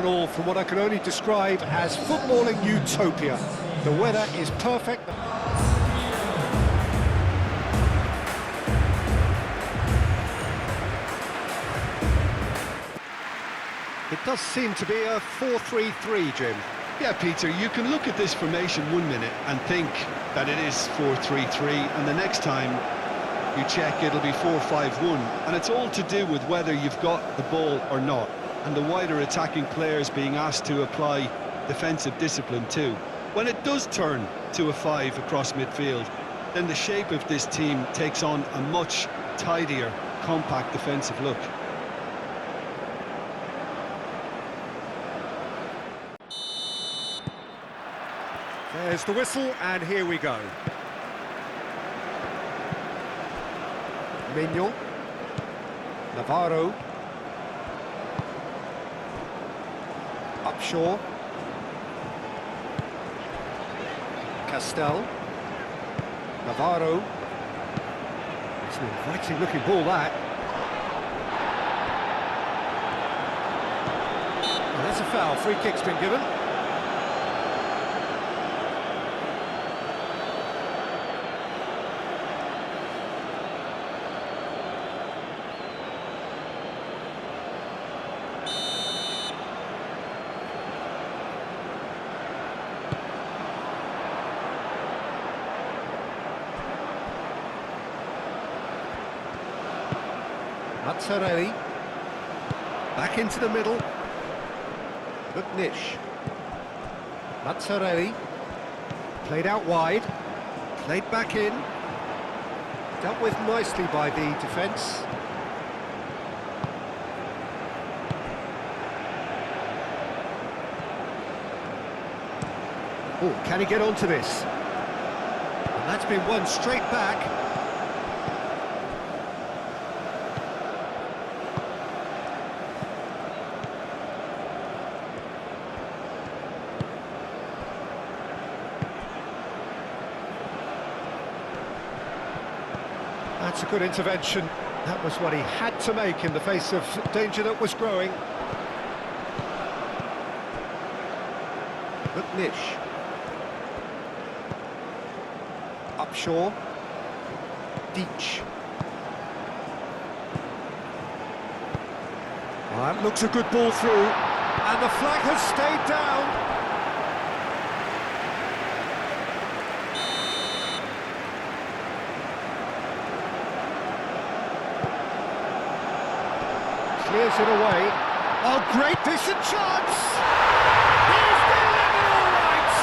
and all from what I can only describe as footballing utopia. The weather is perfect. It does seem to be a 4-3-3, Jim. Yeah, Peter, you can look at this formation 1 minute and think that it is 4-3-3, and the next time you check it'll be 4-5-1, and it's all to do with whether you've got the ball or not, and the wider attacking players being asked to apply defensive discipline too. When it does turn to a 5 across midfield, then the shape of this team takes on a much tidier, compact defensive look. There's the whistle, and here we go. Mignon. Navarro. Upshaw. Castel. Navarro. It's an inviting looking ball, that. Well, that's a foul. Free kick's been given. Mazzarelli, back into the middle, Buknish, Mazzarelli, played out wide, played back in, dealt with nicely by the defence. Oh, can he get onto this? And that's been won straight back. That's a good intervention. That was what he had to make in the face of danger that was growing. Buknish. Upshaw. Deach. Well, that looks a good ball through. And the flag has stayed down. Clears it away. Oh, great decent chance! He's delivered all right!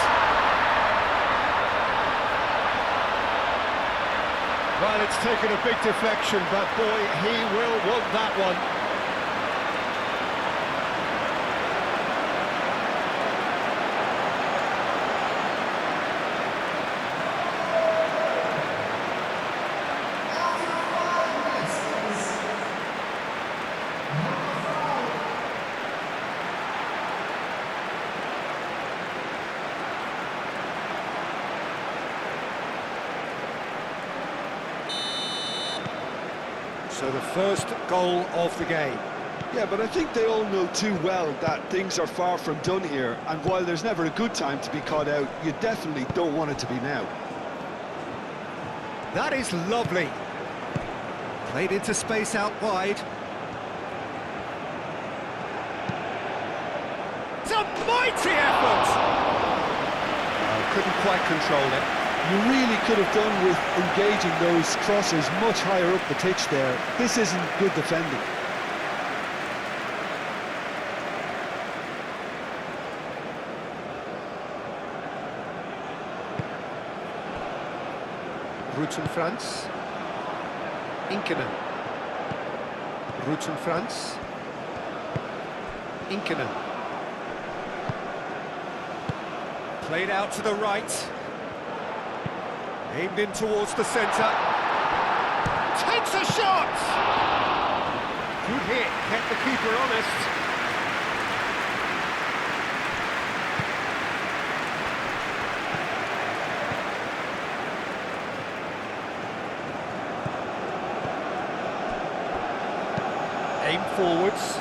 Well, it's taken a big deflection, but boy, he will want that one. So the first goal of the game. Yeah, but I think they all know too well that things are far from done here, and while there's never a good time to be caught out, you definitely don't want it to be now. That is lovely. Played into space out wide. It's a mighty effort! Oh, couldn't quite control it. You really could have done with engaging those crosses much higher up the pitch there. This isn't good defending. Rutten Frans. Inkinen. Rutten Frans. Inkinen. Played out to the right. Aimed in towards the centre. Takes a shot! Good hit, kept the keeper honest. Aim forwards.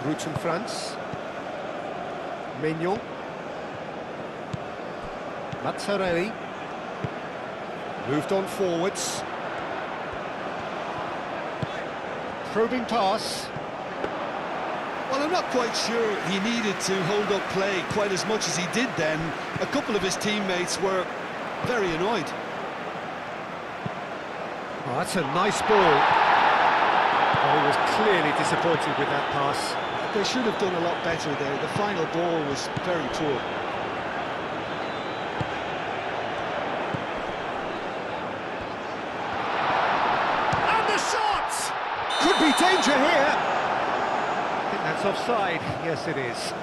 Roots in France. Mignon. Mazzarelli. Moved on forwards. Probing pass. Well, I'm not quite sure he needed to hold up play quite as much as he did then. A couple of his teammates were very annoyed. Oh, that's a nice ball. Oh, he was clearly disappointed with that pass. They should have done a lot better there. The final ball was very poor. And the shot! Could be danger here. I think that's offside. Yes, it is.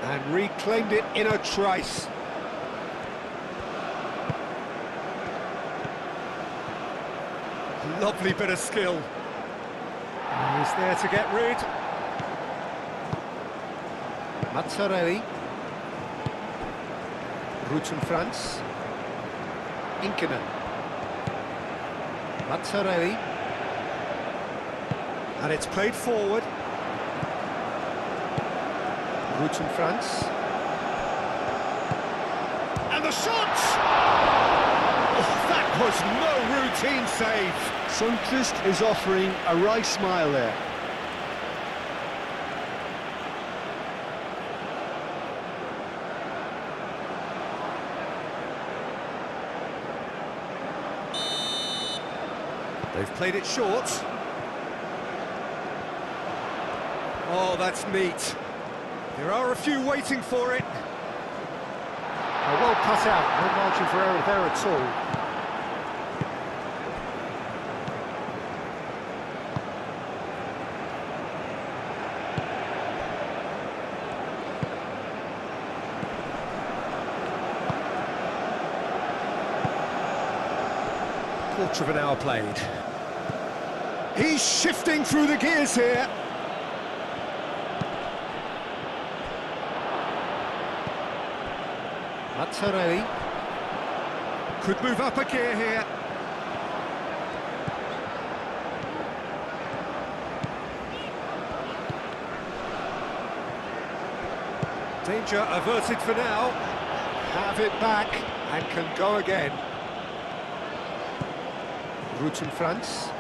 And reclaimed it in a trice. Lovely bit of skill. He's there to get rid. Mazzarelli. Roots in France. Inkinen. Mazzarelli. And it's played forward. Roots in France. And the shot! Oh, that was no routine save. Sundqvist is offering a wry smile there. They've played it short. Oh, that's neat. There are a few waiting for it. Oh, well cut out, no margin for error there at all. Quarter of an hour played. He's shifting through the gears here. Mazzarelli could move up a gear here. Danger averted for now. Have it back and can go again. Roots in France.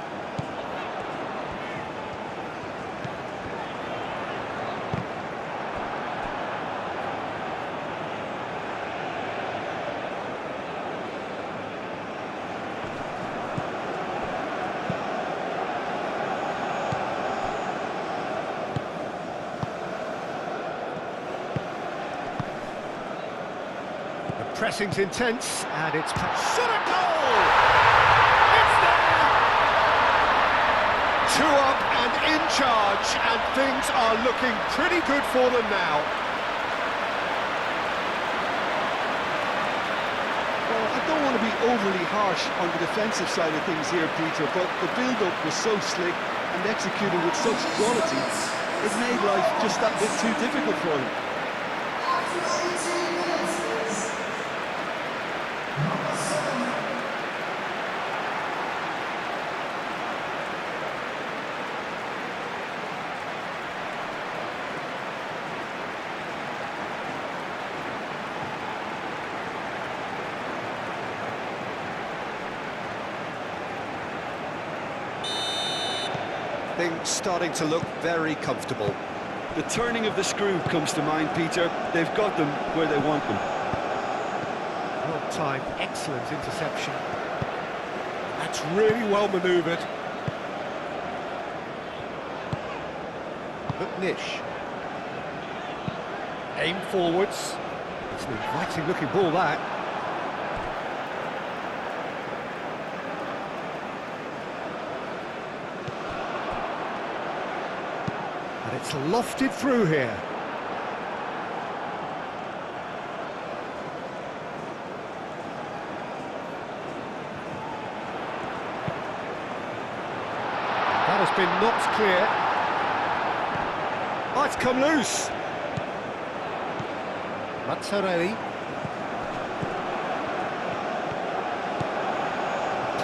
The pressing's intense, and it's... Shot a goal! It's there! 2 up and in charge, and things are looking pretty good for them now. Well, I don't want to be overly harsh on the defensive side of things here, Peter, but the build-up was so slick and executed with such quality, it made life just that bit too difficult for them. Things starting to look very comfortable. The turning of the screw comes to mind, Peter. They've got them where they want them. Well timed, excellent interception. That's really well manoeuvred. Look, Nish. Aim forwards. It's an inviting looking ball, that. And it's lofted through here. That has been knocked clear. Oh, it's come loose. Mazzarelli.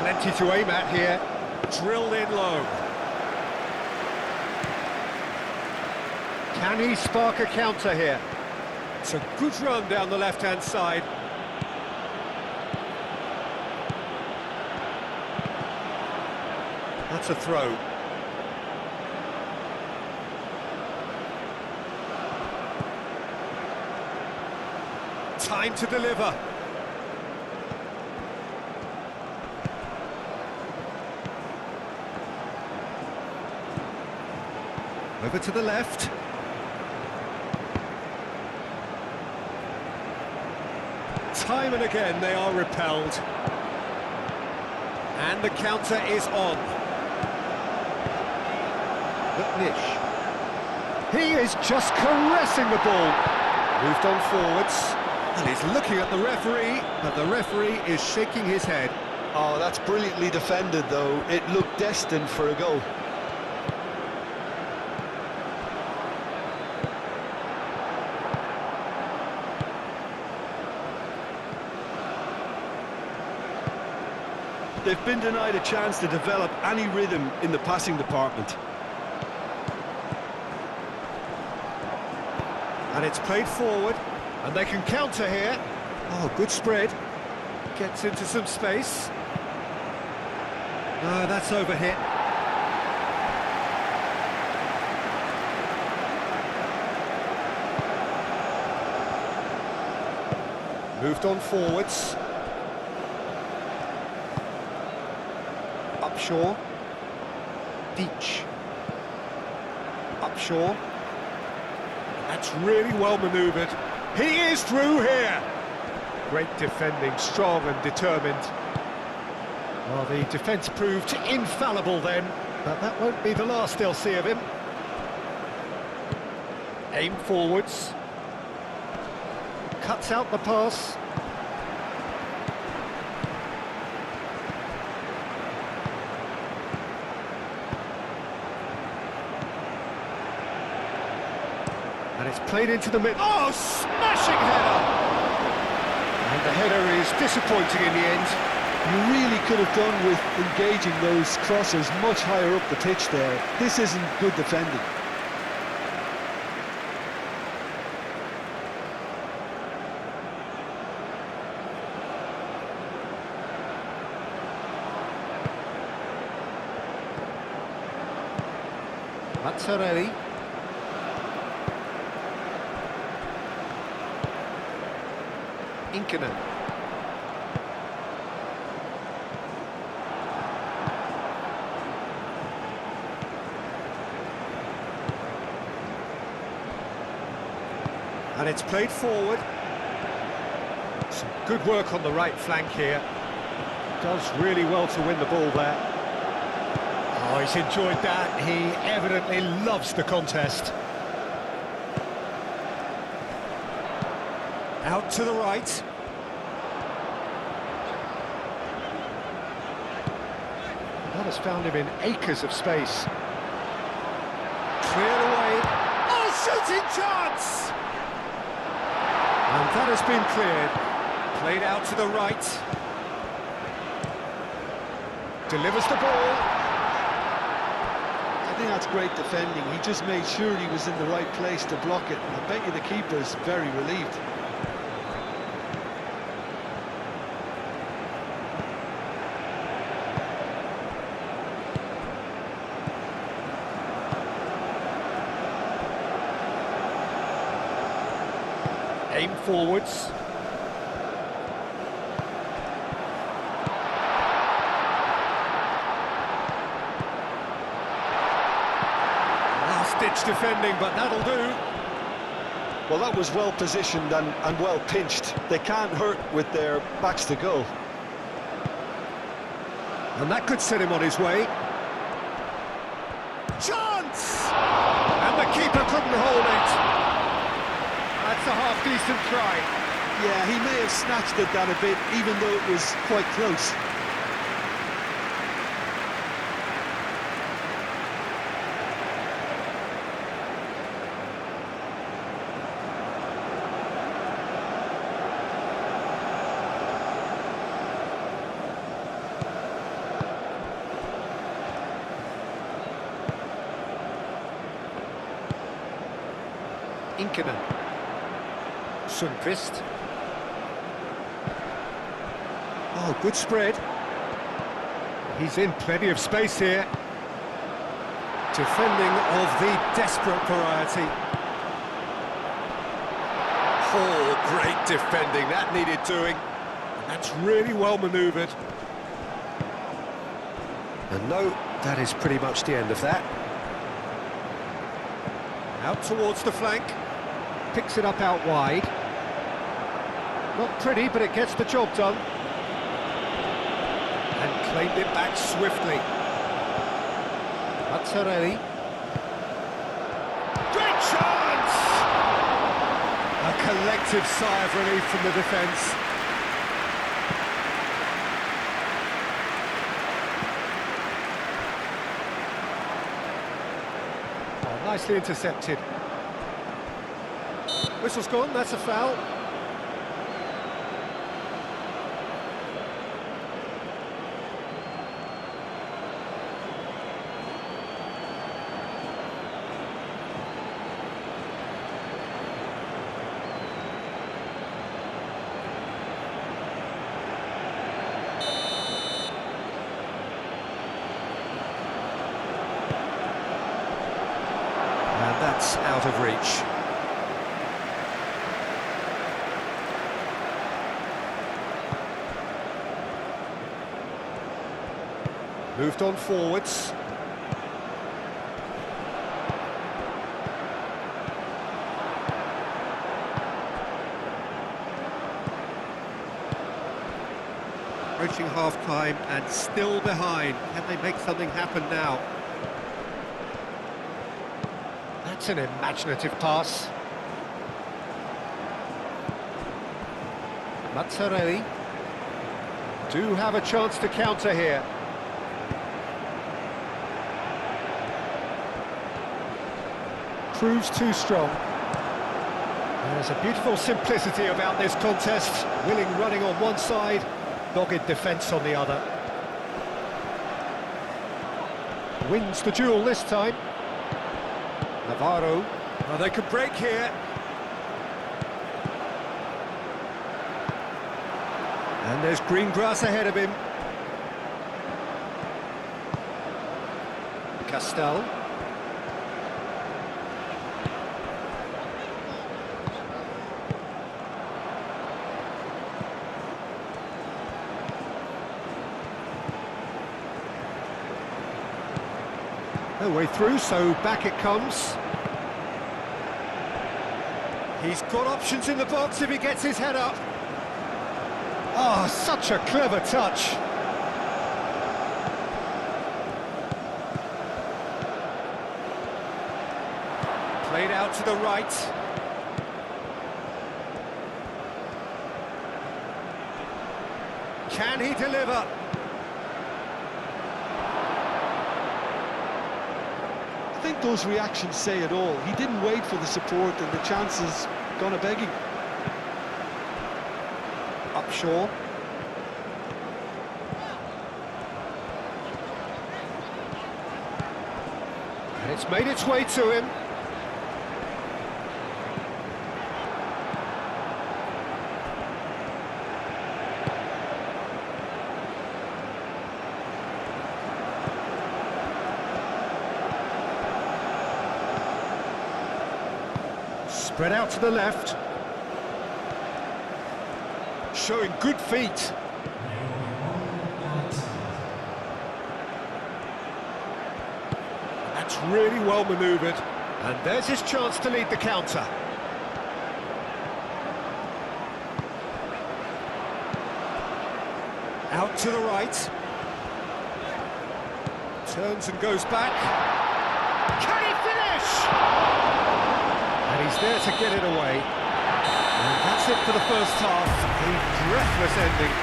Plenty to aim at here. Drilled in low. Can he spark a counter here? It's a good run down the left-hand side. That's a throw. Time to deliver. Over to the left. Time and again they are repelled. And the counter is on. Nish. He is just caressing the ball. Moved on forwards. And he's looking at the referee, but the referee is shaking his head. Oh, that's brilliantly defended, though. It looked destined for a goal. They've been denied a chance to develop any rhythm in the passing department. And it's played forward, and they can counter here. Oh, good spread. Gets into some space. No, that's overhit. Moved on forwards. Upshaw. Deach. Upshaw. That's really well manoeuvred. He is through here. Great defending, strong and determined. Well, the defence proved infallible then, but that won't be the last they'll see of him. Aim forwards. Cuts out the pass. And it's played into the mid. Oh, smashing header! And the header is disappointing in the end. You really could have done with engaging those crossers much higher up the pitch there. This isn't good defending. Mazzarelli. Inkinen. And it's played forward. Some good work on the right flank here. Does really well to win the ball there. Oh, he's enjoyed that. He evidently loves the contest. Out to the right. That has found him in acres of space. Cleared away. Oh, shooting chance! And that has been cleared. Played out to the right. Delivers the ball. I think that's great defending. He just made sure he was in the right place to block it. I bet you the keeper's very relieved. Aim forwards. Last-ditch defending, but that'll do. Well, that was well positioned and well pinched. They can't hurt with their backs to goal. And that could set him on his way. Chance! And the keeper couldn't hold it. That's a half-decent try. Yeah, he may have snatched at that a bit, even though it was quite close. Inkinen. Sundqvist. Oh, good spread. He's in plenty of space here. Defending of the desperate variety. Oh, great defending. That needed doing. And that's really well manoeuvred. And no, that is pretty much the end of that. Out towards the flank. Picks it up out wide. Not pretty, but it gets the job done. And claimed it back swiftly. Mazzarelli. Great chance! A collective sigh of relief from the defence. Oh, nicely intercepted. Whistle's gone, that's a foul. And that's out of reach. Moved on forwards. Approaching half-time and still behind. Can they make something happen now? That's an imaginative pass. Mazzarelli do have a chance to counter here. Proves too strong. There's a beautiful simplicity about this contest. Willing running on one side, dogged defence on the other. Wins the duel this time. Navarro. Well, they could break here. And there's green grass ahead of him. Castel. No way through, so back it comes. He's got options in the box if he gets his head up. Oh, such a clever touch. Played out to the right. Can he deliver? I think those reactions say it all. He didn't wait for the support and the chances gone a-begging. Upshaw. And it's made its way to him. Spread out to the left. Showing good feet. That's really well manoeuvred. And there's his chance to lead the counter. Out to the right. Turns and goes back. Can he finish? And he's there to get it away. And that's it for the first half. A breathless ending.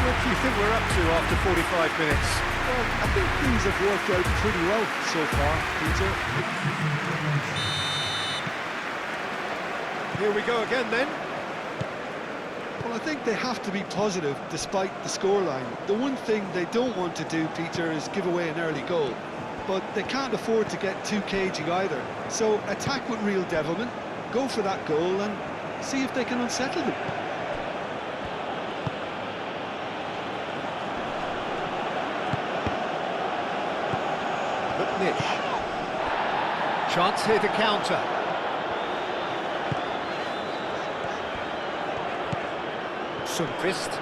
What do you think we're up to after 45 minutes? Well, I think things have worked out pretty well so far, Peter. Here we go again then. Well, I think they have to be positive despite the scoreline. The one thing they don't want to do, Peter, is give away an early goal. But they can't afford to get too cagey either. So attack with real devilment, go for that goal and see if they can unsettle them. Nish. Chance here to counter. Sundqvist.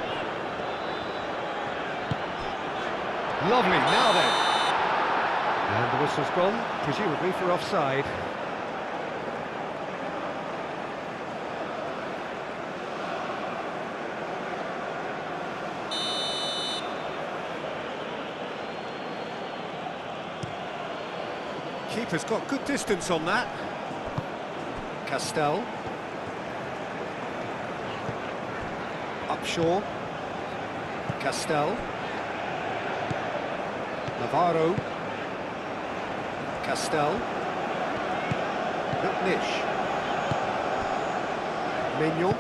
Lovely, now then. And the whistle's gone, presumably for offside. Keeper's got good distance on that. Castell. Upshaw. Castell. Navarro. Castell. Nish. Mignon.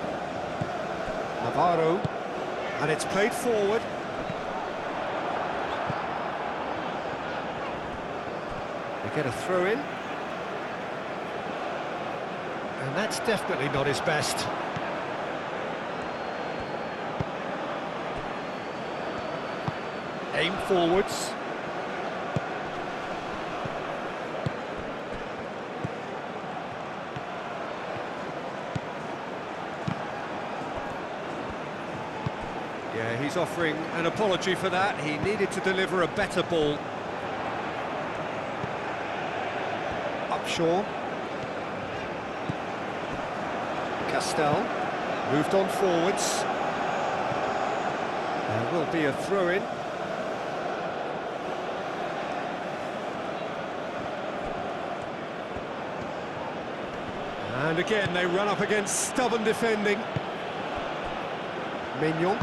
Navarro. And it's played forward. Get a throw in, and that's definitely not his best. Aim forwards. Yeah, he's offering an apology for that. He needed to deliver a better ball. Shaw. Castell moved on forwards. There will be a throw-in. And again they run up against stubborn defending. Mignon.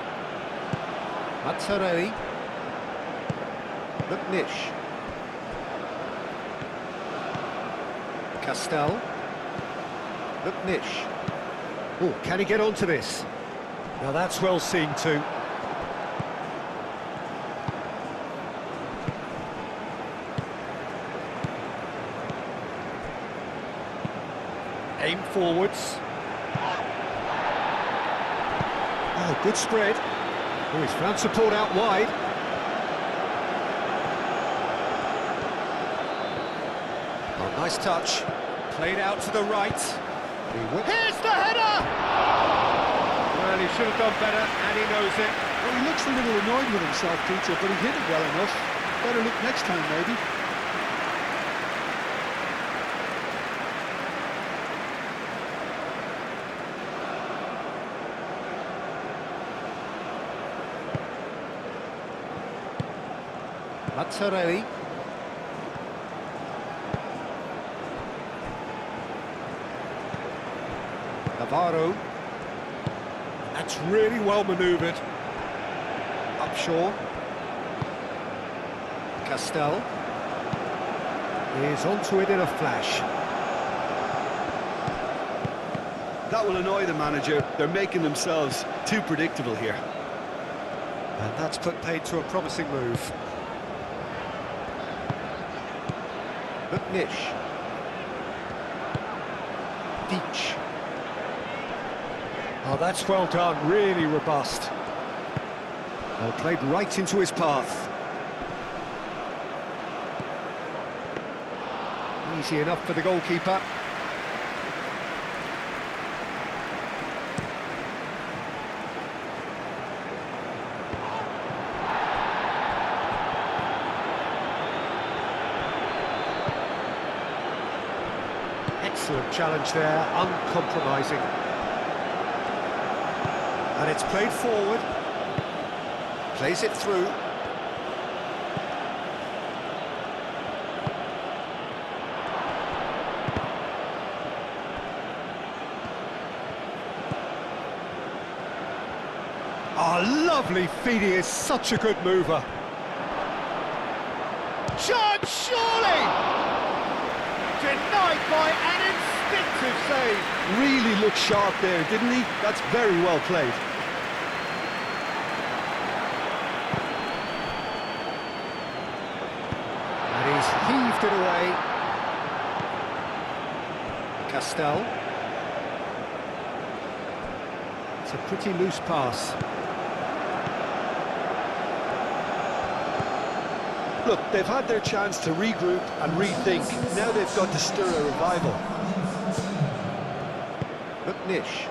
Mazzarelli. McNish. Castell. McNish. Oh, can he get onto this? Now that's well seen too. Aim forwards. Oh, good spread. Oh, he's found support out wide. Oh, nice touch. Played out to the right. Here's the header! Well, he should have done better, and he knows it. Well, he looks a little annoyed with himself, Peter, but he hit it well enough. Better look next time, maybe. Mazzarelli. Navarro. That's really well manoeuvred. Upshaw. Castell. Is onto it in a flash. That will annoy the manager. They're making themselves too predictable here. And that's put paid to a promising move. McNish. Deach. Oh, that's well done, really robust. Well, played right into his path. Easy enough for the goalkeeper. Excellent challenge there, uncompromising. And it's played forward. Plays it through. Oh, lovely feed, he is such a good mover. Chance, surely! Denied by an instinctive save. Really looked sharp there, didn't he? That's very well played. And he's heaved it away. Castell. It's a pretty loose pass. Look, they've had their chance to regroup and rethink. Now they've got to stir a revival. McNish.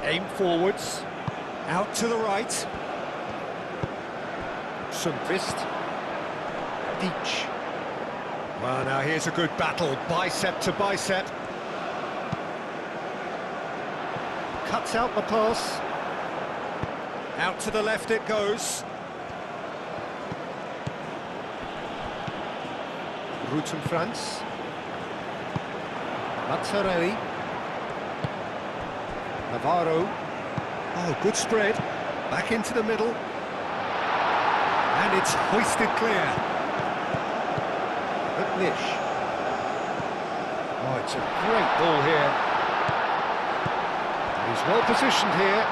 Aim forwards. Out to the right. Sundqvist. Deitch. Well, now here's a good battle, bicep to bicep. Cuts out the pass. Out to the left it goes. Rutten Franz. Mazzarelli. Navarro. Oh, good spread. Back into the middle. And it's hoisted clear. McNish. Oh, it's a great ball here. He's well positioned here.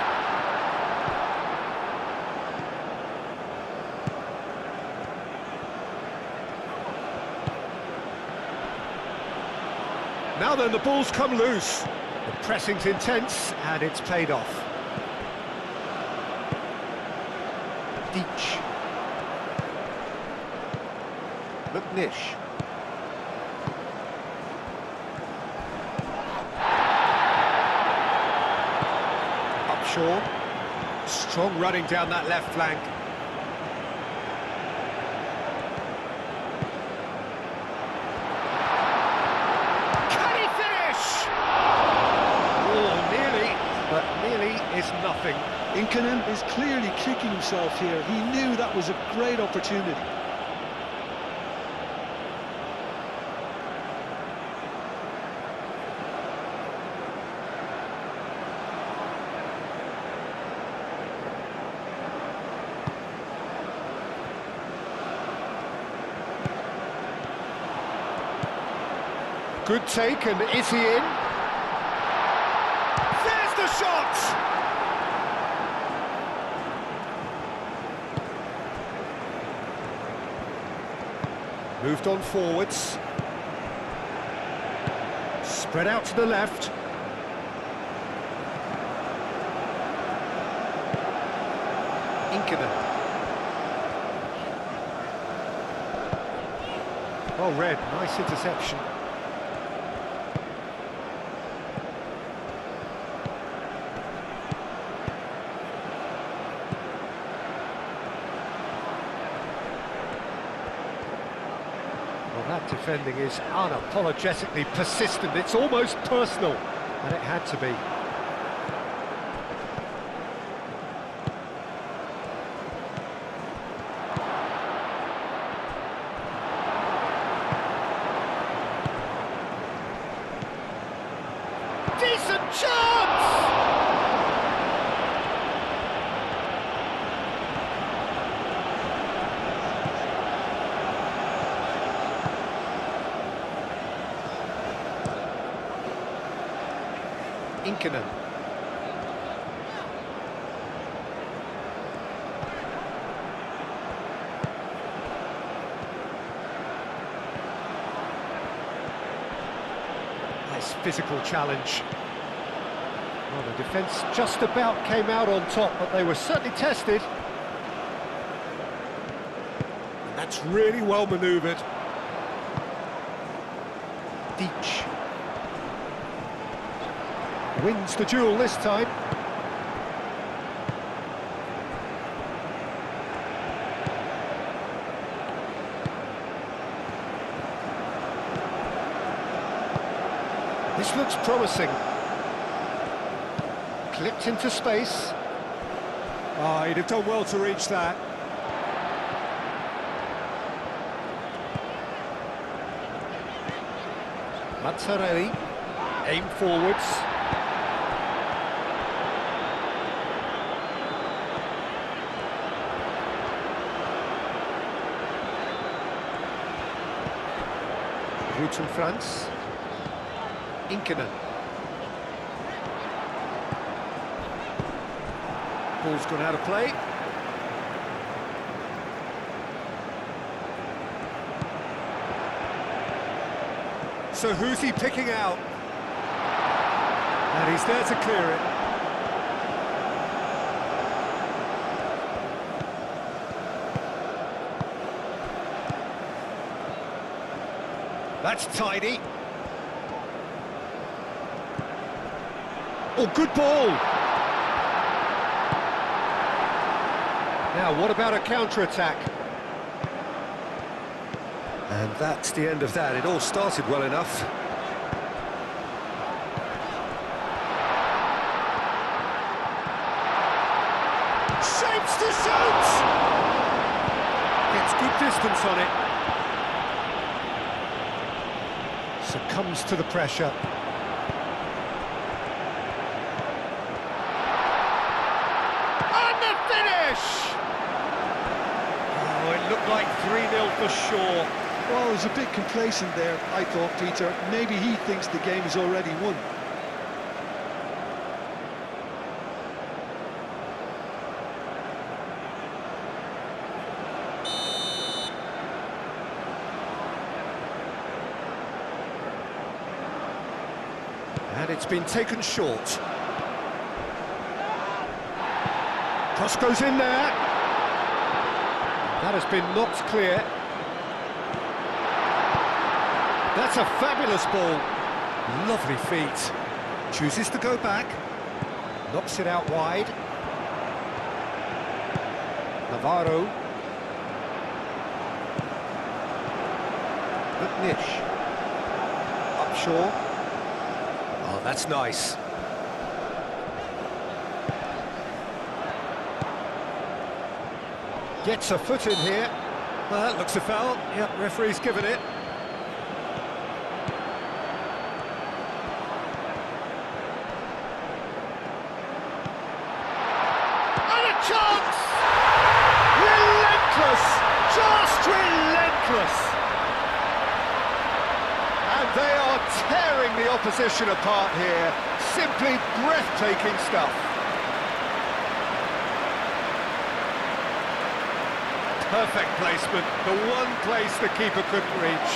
Now then, the ball's come loose. The pressing's intense, and it's paid off. Deitch. McNish. Upshaw. Strong running down that left flank. Can he finish? Oh, nearly, but nearly is nothing. Inkanen is clearly kicking himself here. He knew that was a great opportunity. Good take, and is he in? There's the shot! Moved on forwards. Spread out to the left. Inkanen. Oh, Red, nice interception. That defending is unapologetically persistent. It's almost personal, and it had to be. Decent chance! Inkanen. Nice physical challenge. Well, the defence just about came out on top, but they were certainly tested. That's really well manoeuvred. Deitch. Wins the duel this time. This looks promising. Clipped into space. Oh, he'd have done well to reach that. Mazzarelli. Aim forwards. Rutten Franz. Inkanen. Ball's gone out of play. So who's he picking out? And he's there to clear it. That's tidy. Oh, good ball. Now, what about a counter-attack? And that's the end of that. It all started well enough. Shapes to shoot! Gets good distance on it. Succumbs to the pressure. And the finish! Oh, it looked like 3-0 for sure. Well, he was a bit complacent there, I thought, Peter. Maybe he thinks the game is already won. And it's been taken short. Cross goes in there. That has been knocked clear. That's a fabulous ball. Lovely feet. Chooses to go back. Knocks it out wide. Navarro. McNish. Upshaw. Oh, that's nice. Gets a foot in here. Well, that looks a foul. Yep, referee's given it. And a chance! Relentless! Just relentless! And they are tearing the opposition apart here. Simply breathtaking stuff. Perfect placement, the one place the keeper couldn't reach.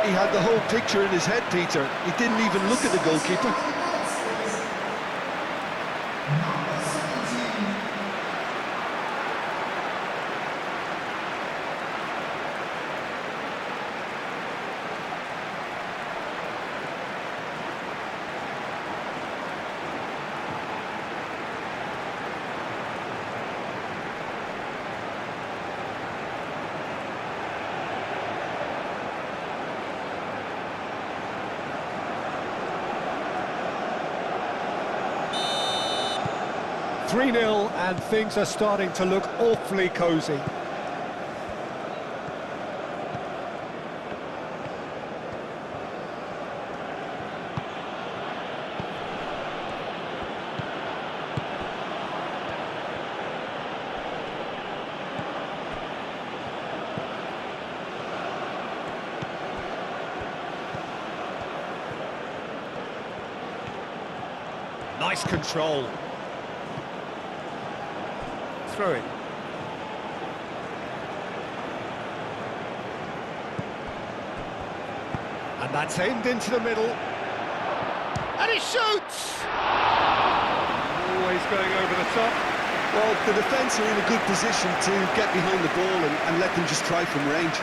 He had the whole picture in his head, Peter. He didn't even look at the goalkeeper. Three 0 and things are starting to look awfully cosy. Nice control. Throw it. And that's aimed into the middle. And he shoots! Always going over the top. Well, the defence are in a good position to get behind the ball and let them just try from range.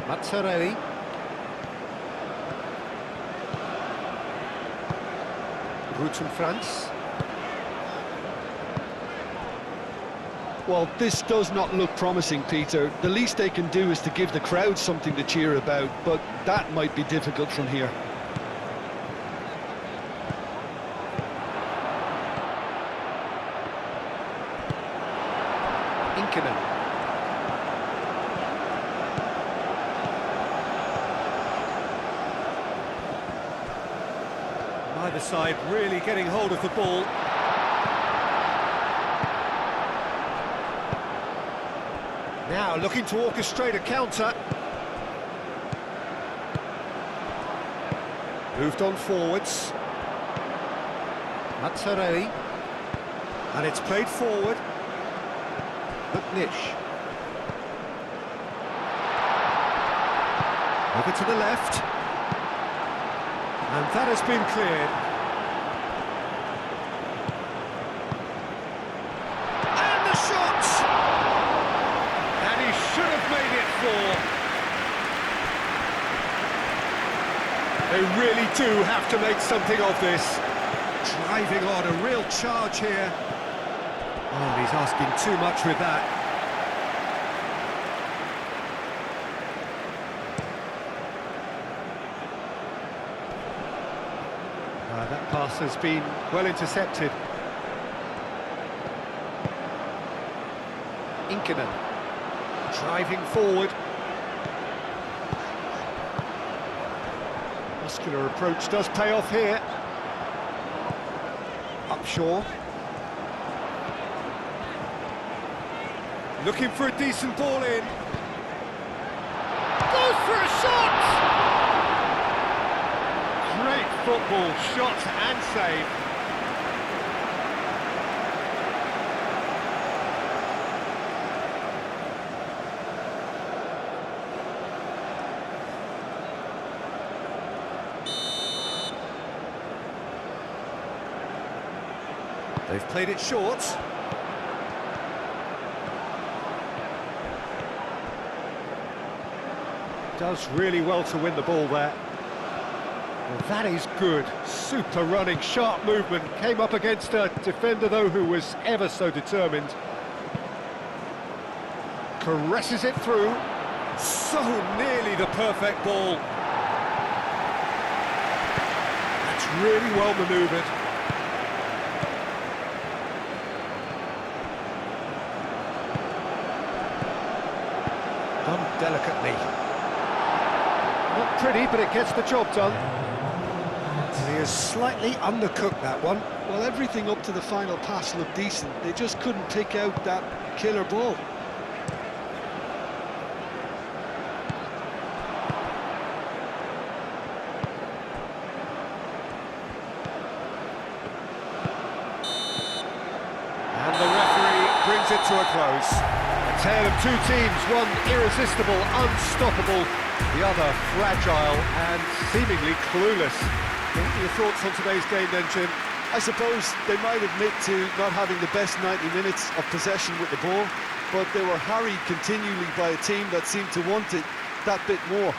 Mazzarelli. Roots in France. Well, this does not look promising, Peter. The least they can do is to give the crowd something to cheer about, but that might be difficult from here. Inkinen. Either side really getting hold of the ball. Now looking to orchestrate a counter. Moved on forwards. Mazzarelli. And it's played forward. McNish. Over to the left. And that has been cleared. And the shot! And he should have made it four. They really do have to make something of this. Driving on, a real charge here. Oh, he's asking too much with that. That pass has been well intercepted. Inkinen driving forward. Muscular approach does pay off here. Upshaw. Looking for a decent ball in. Goes for a shot! Great football, shot and save. They've played it short. Does really well to win the ball there. Well, that is good. Super running, sharp movement. Came up against a defender, though, who was ever so determined. Caresses it through. So nearly the perfect ball. That's really well manoeuvred. Done delicately. Not pretty, but it gets the job done. He has slightly undercooked that one. Well, everything up to the final pass looked decent. They just couldn't pick out that killer ball. And the referee brings it to a close. A tale of two teams, one irresistible, unstoppable, the other fragile and seemingly clueless. What are your thoughts on today's game then, Jim? I suppose they might admit to not having the best 90 minutes of possession with the ball, but they were harried continually by a team that seemed to want it that bit more.